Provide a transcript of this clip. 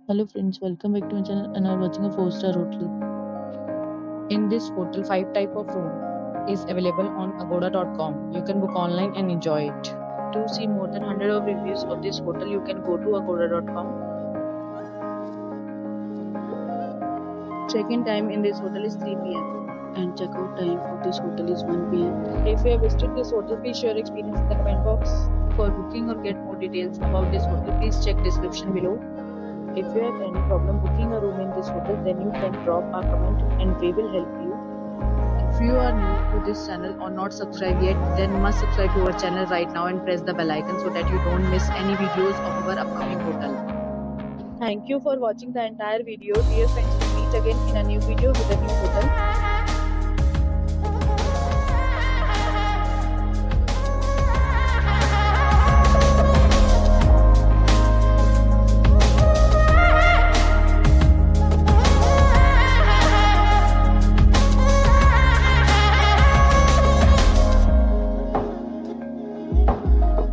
Hello friends, welcome back to my channel and are watching a 4-star hotel. In this hotel, 5 type of room is available on agoda.com. You can book online and enjoy it. To see more than 100 of reviews of this hotel, you can go to agoda.com. Check-in time in this hotel is 3 p.m. and check-out time of this hotel is 1 p.m. If you have visited this hotel, please share your experience in the comment box. For booking or get more details about this hotel, please check description below. If you have any problem booking a room in this hotel, then you can drop a comment and we will help you. If you are new to this channel or not subscribed yet, then must subscribe to our channel right now and press the bell icon so that you don't miss any videos of our upcoming hotel. Thank you for watching the entire video. Dear friends, we'll meet again in a new video with a new hotel.